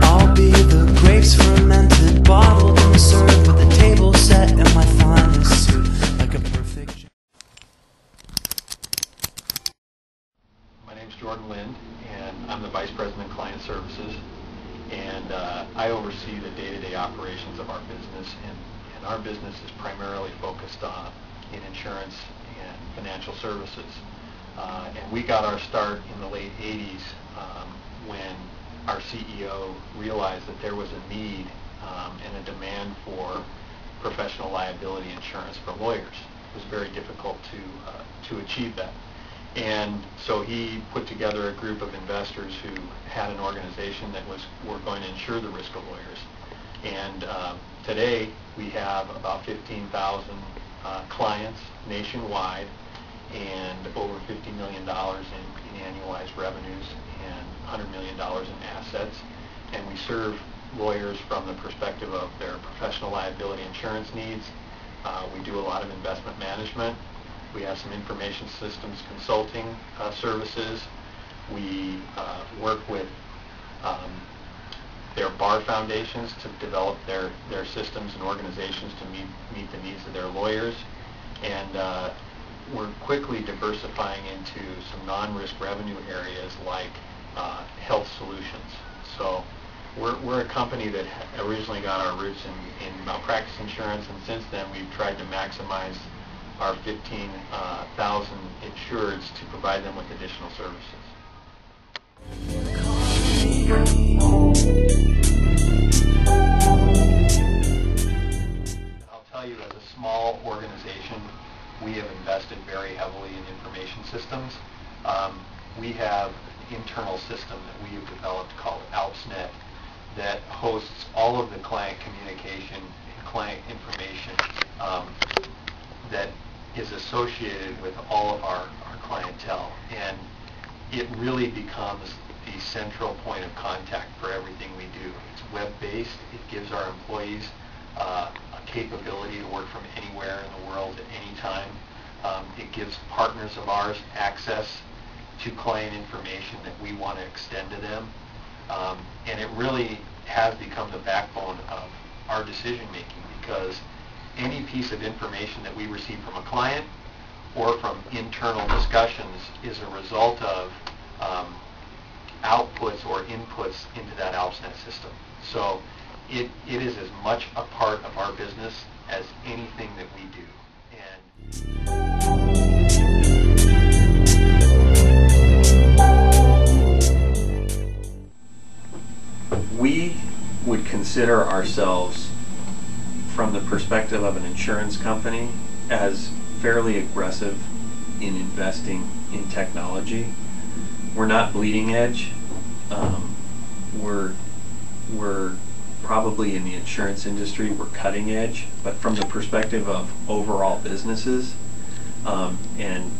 I'll be the grapes fermented, bottled and served with a table set in my finest suit, like a perfect. My name's Jordan Lind, and I'm the Vice President of Client Services, and I oversee the day-to-day operations of our business, and our business is primarily focused on in insurance and financial services. And we got our start in the late 80s when our CEO realized that there was a need and a demand for professional liability insurance for lawyers. It was very difficult to achieve that. And so he put together a group of investors who had an organization that were going to insure the risk of lawyers. And today we have about 15,000 clients nationwide and over $50 million in annualized revenues and $100 million in assets. And we serve lawyers from the perspective of their professional liability insurance needs. We do a lot of investment management. We have some information systems consulting services. We work with their bar foundations to develop their systems and organizations to meet the needs of their lawyers. And we're quickly diversifying into some non-risk revenue areas like health solutions. So we're a company that originally got our roots in malpractice insurance, and since then we've tried to maximize our 15,000 insureds to provide them with additional services. I'll tell you, as a small organization, we have invested very heavily in information systems. We have an internal system that we have developed called Alps that hosts all of the client communication and client information that is associated with all of our clientele, and it really becomes the central point of contact for everything we do. It's web-based. It gives our employees a capability to work from anywhere in the world at any time. It gives partners of ours access to client information that we want to extend to them, and it really has become the backbone of our decision making, because any piece of information that we receive from a client or from internal discussions is a result of outputs or inputs into that AlpsNet system. So it is as much a part of our business as anything that we do. And we would consider ourselves, from the perspective of an insurance company, as fairly aggressive in investing in technology. We're not bleeding edge. We're probably in the insurance industry, we're cutting edge, but from the perspective of overall businesses and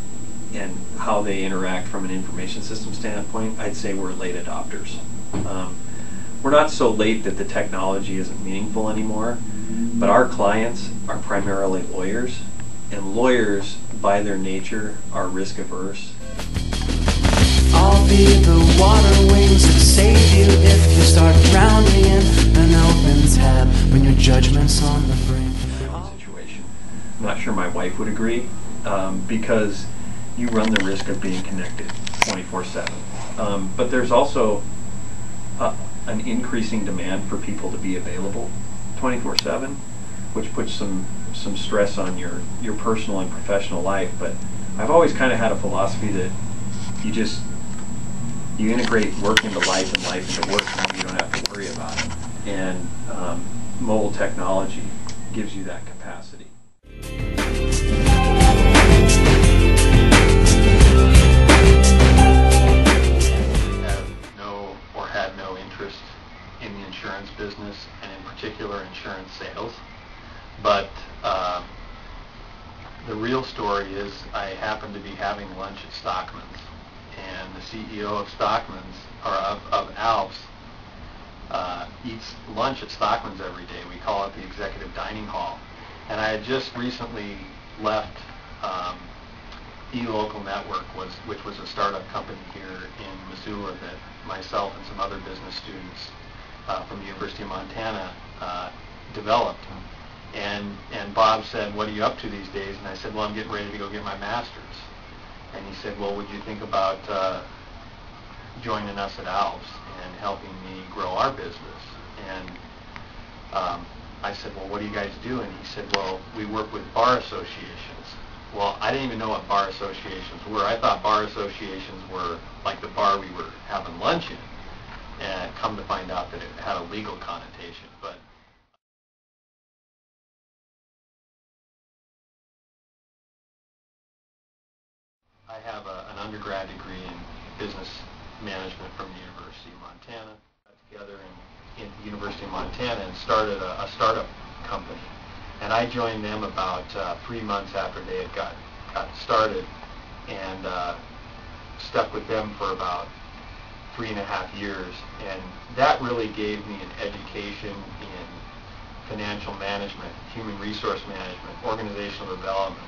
how they interact from an information system standpoint, I'd say we're late adopters. We're not so late that the technology isn't meaningful anymore, but our clients are primarily lawyers, and lawyers, by their nature, are risk averse. I'll be the water wings that save you if you start drowning in an open tab when your judgment's on the brink. Situation. I'm not sure my wife would agree, because you run the risk of being connected 24/7. But there's also an increasing demand for people to be available 24/7, which puts some stress on your personal and professional life. But I've always kind of had a philosophy that you integrate work into life and life into work, and you don't have to worry about it. And mobile technology gives you that capacity. Had no interest in the insurance business, and in particular insurance sales. But the real story is I happened to be having lunch at Stockman's, and the CEO of Stockman's, or of Alps, eats lunch at Stockman's every day. We call it the executive dining hall. And I had just recently left eLocal Network, was which was a startup company here in Missoula that myself and some other business students from the University of Montana developed. And Bob said, "What are you up to these days?" And I said, "Well, I'm getting ready to go get my master's." And he said, "Well, would you think about joining us at Alps and helping me grow our business?" And I said, "Well, what do you guys do?" And he said, "Well, we work with bar associations." Well, I didn't even know what bar associations were. I thought bar associations were like the bar we were having lunch in, and come to find out that it had a legal connotation. But I have an undergrad degree in business management from the University of Montana. Got together in the University of Montana and started a startup company. And I joined them about 3 months after they had got started, and stuck with them for about 3.5 years. And that really gave me an education in financial management, human resource management, organizational development,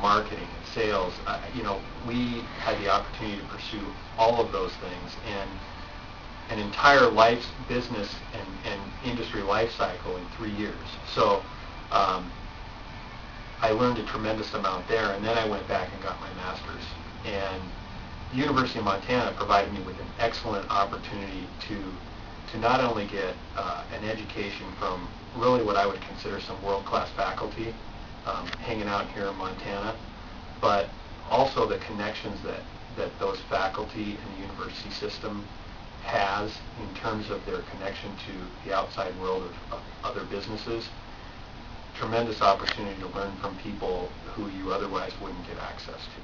marketing and sales. We had the opportunity to pursue all of those things, and an entire life, business and industry life cycle in 3 years. So I learned a tremendous amount there, and then I went back and got my master's. And the University of Montana provided me with an excellent opportunity to not only get an education from really what I would consider some world-class faculty hanging out here in Montana, but also the connections that those faculty and the university system has in terms of their connection to the outside world of other businesses. Tremendous opportunity to learn from people who you otherwise wouldn't get access to.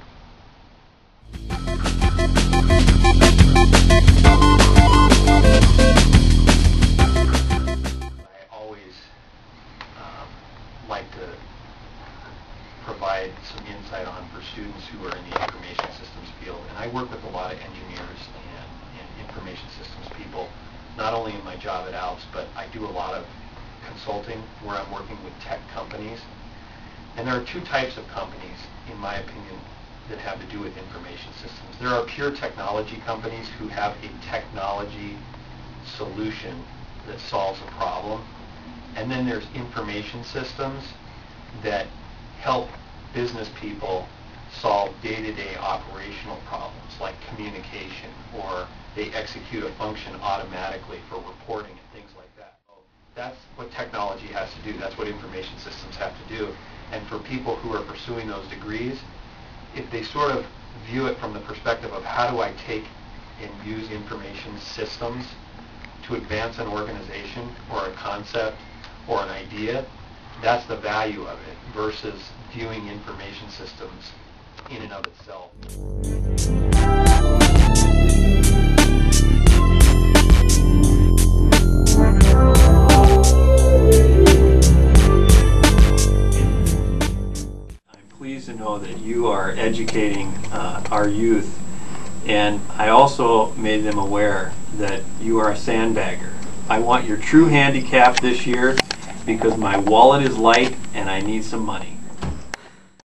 I always like to provide some insight on for students who are in the information systems field. And I work with a lot of engineers and information systems people, not only in my job at Alps, but I do a lot of consulting where I'm working with tech companies. And there are 2 types of companies, in my opinion, that have to do with information systems. There are pure technology companies who have a technology solution that solves a problem. And then there's information systems that help business people solve day-to-day operational problems like communication, or they execute a function automatically for reporting and things like that. That's what technology has to do. That's what information systems have to do. And for people who are pursuing those degrees, if they sort of view it from the perspective of how do I take and use information systems to advance an organization or a concept or an idea, that's the value of it, versus viewing information systems in and of itself. I'm pleased to know that you are educating our youth, and I also made them aware that you are a sandbagger. I want your true handicap this year because my wallet is light and I need some money.